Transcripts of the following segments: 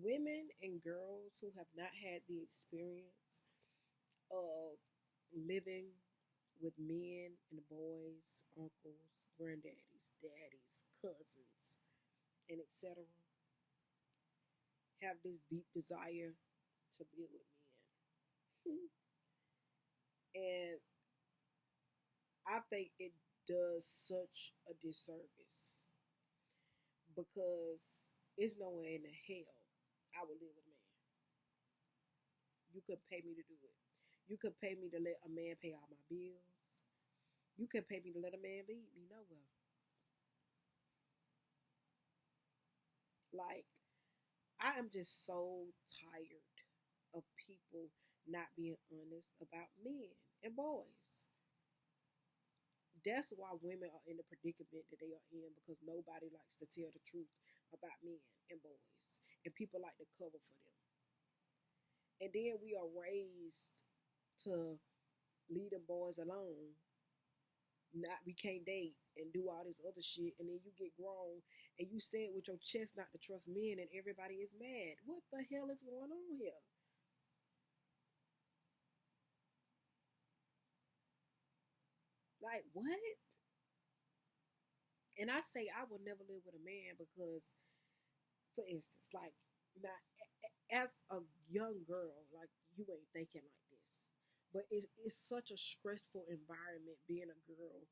Women and girls who have not had the experience of living with men and boys, uncles, granddaddies, daddies, cousins, and etc., have this deep desire to live with men. And I think it does such a disservice because it's nowhere in the hell I would live with a man. You could pay me to do it. You could pay me to let a man pay all my bills. You could pay me to let a man lead me nowhere. Like, I am just so tired of people not being honest about men and boys. That's why women are in the predicament that they are in because nobody likes to tell the truth about men and boys. And people like to cover for them. And then we are raised to leave them boys alone. Not we can't date and do all this other shit, and then you get grown and you say it with your chest not to trust men, and everybody is mad. What the hell is going on here? Like what? And I say I would never live with a man because, for instance, like now as a young girl, like you ain't thinking like this, but it's such a stressful environment being a girl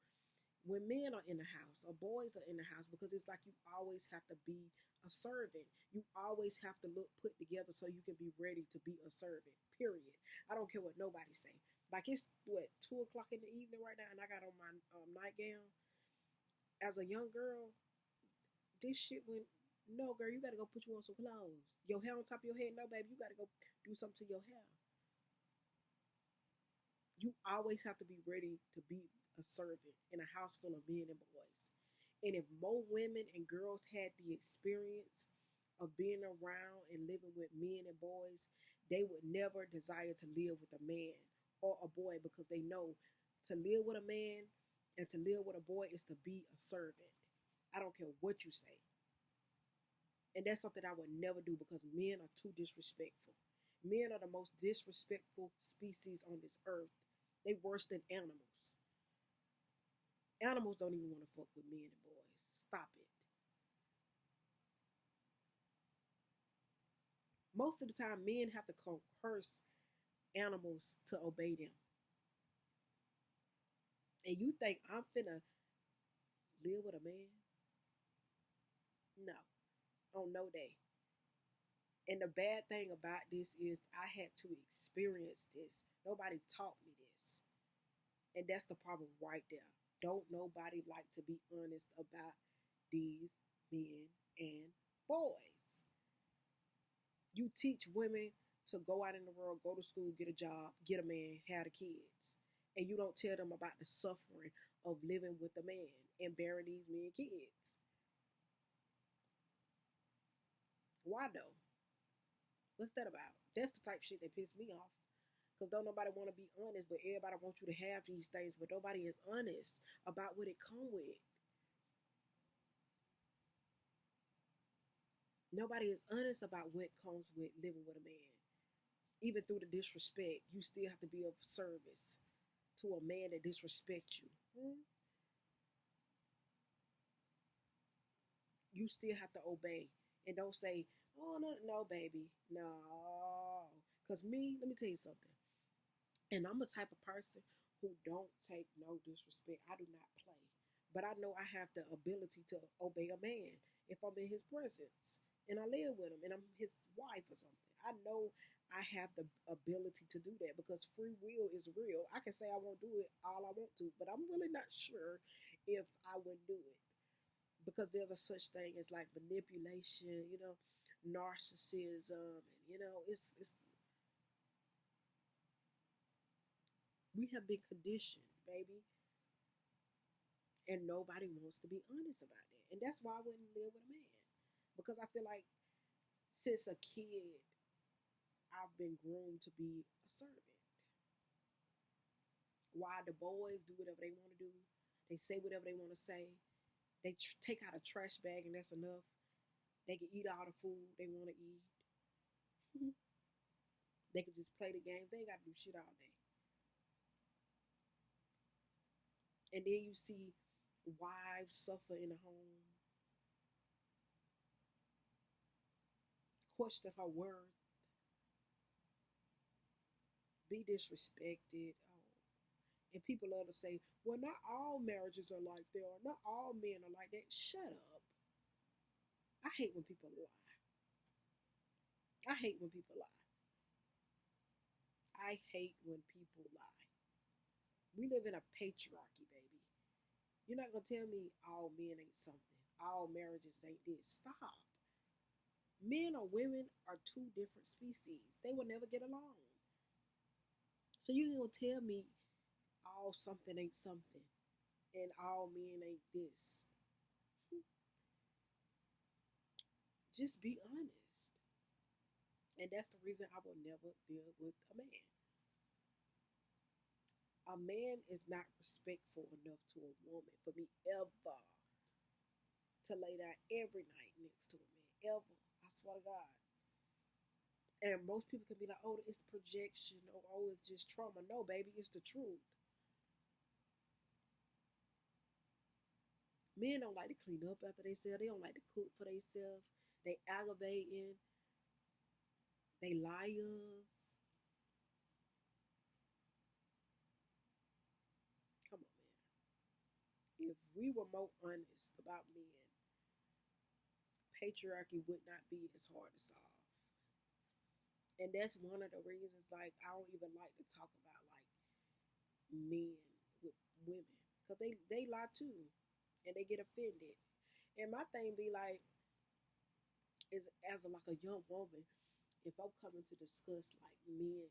when men are in the house or boys are in the house because it's like you always have to be a servant. You always have to look put together so you can be ready to be a servant. Period. I don't care what nobody say. Like it's what 2 o'clock in the evening right now, and I got on my nightgown. As a young girl, this shit went. No, girl, you gotta go put you on some clothes. Your hair on top of your head. No, baby, you gotta go do something to your hair. You always have to be ready to be a servant in a house full of men and boys. And if more women and girls had the experience of being around and living with men and boys, they would never desire to live with a man or a boy because they know to live with a man and to live with a boy is to be a servant. I don't care what you say. And that's something I would never do because men are too disrespectful. Men are the most disrespectful species on this earth. They worse than animals. Animals don't even want to fuck with men and boys. Stop it. Most of the time, men have to coerce animals to obey them. And you think I'm finna live with a man? No, on no day. And the bad thing about this is I had to experience this. Nobody taught me this. And that's the problem right there. Don't nobody like to be honest about these men and boys. You teach women to go out in the world, go to school, get a job, get a man, have the kids. And you don't tell them about the suffering of living with a man and bearing these men kids. Why though? What's that about? That's the type of shit that pisses me off. Because don't nobody want to be honest, but everybody wants you to have these things, but nobody is honest about what it come with. Nobody is honest about what comes with living with a man. Even through the disrespect, you still have to be of service to a man that disrespects you. You still have to obey. And don't say, oh, no, no, baby. No. Because me, let me tell you something. And I'm a type of person who don't take no disrespect. I do not play. But I know I have the ability to obey a man if I'm in his presence and I live with him and I'm his wife or something. I know I have the ability to do that because free will is real. I can say I won't do it all I want to, but I'm really not sure if I would do it because there's a such thing as like manipulation, narcissism, and it's we have been conditioned, baby, and nobody wants to be honest about that. And that's why I wouldn't live with a man. Because I feel like since a kid, I've been groomed to be a servant. Why the boys do whatever they want to do, they say whatever they want to say, they take out a trash bag and that's enough. They can eat all the food they want to eat. They can just play the games. They ain't got to do shit all day. And then you see wives suffer in the home, question her worth, be disrespected. And people love to say, well, not all marriages are like that, or not all men are like that. Shut up. I hate when people lie. I hate when people lie. I hate when people lie. We live in a patriarchy, baby. You're not gonna tell me all men ain't something. All marriages ain't this. Stop. Men or women are two different species. They will never get along. So you gonna tell me all something ain't something and all men ain't this. Just be honest. And that's the reason I will never deal with a man. A man is not respectful enough to a woman for me ever to lay down every night next to a man. Ever. I swear to God. And most people can be like, oh, it's projection or oh, it's just trauma. No, baby, it's the truth. Men don't like to clean up after themselves. They don't like to cook for themselves. They aggravating. They liars. Come on, man. If we were more honest about men, patriarchy would not be as hard to solve. And that's one of the reasons, like, I don't even like to talk about like men with women because they lie too, and they get offended. And my thing be like, is as a, like a young woman, if I'm coming to discuss like men,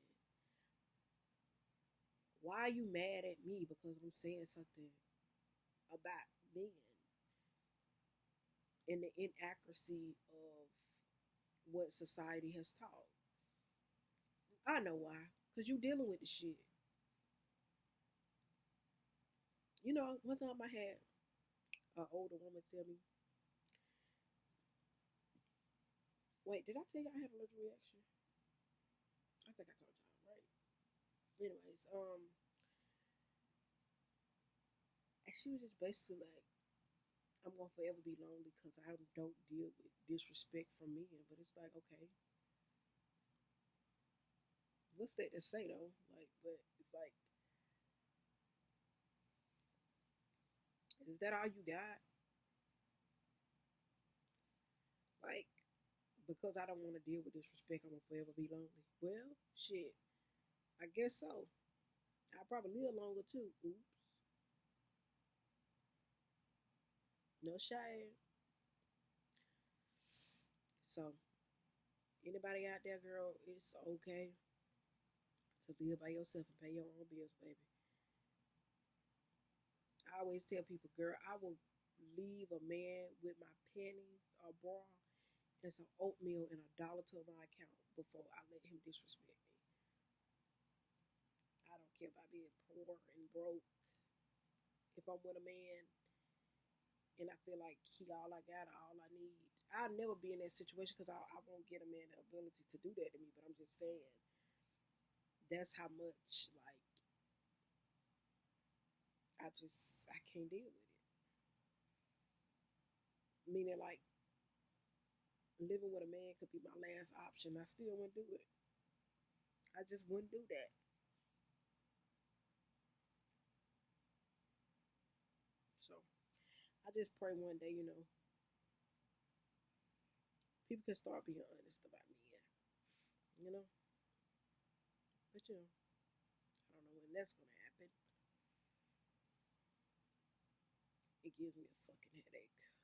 why are you mad at me because I'm saying something about men and the inaccuracy of what society has taught? I know why, because you dealing with the shit. You know, one time I had an older woman tell me, wait, did I tell you I had an allergic reaction? I think I told y'all, right? Anyways, and she was just basically like, I'm gonna forever be lonely because I don't deal with disrespect from men. But it's like, okay, what's that to say though? Like, but it's like, is that all you got? Like, because I don't want to deal with disrespect, I'm gonna forever be lonely. Well, shit, I guess so. I'll probably live longer too. Oops, no shade. So, anybody out there, girl, it's okay to live by yourself and pay your own bills, baby. I always tell people, girl, I will leave a man with my pennies, a bra, and some oatmeal and $1 to my account before I let him disrespect me. I don't care about being poor and broke. If I'm with a man and I feel like he all I got, all I need, I'll never be in that situation because I won't get a man the ability to do that to me. But I'm just saying, that's how much like I can't deal with it. Meaning like living with a man could be my last option. I still wouldn't do it. I just wouldn't do that. So I just pray one day, people can start being honest about me. Yeah, you know. But I don't know when that's gonna happen. It gives me a fucking headache.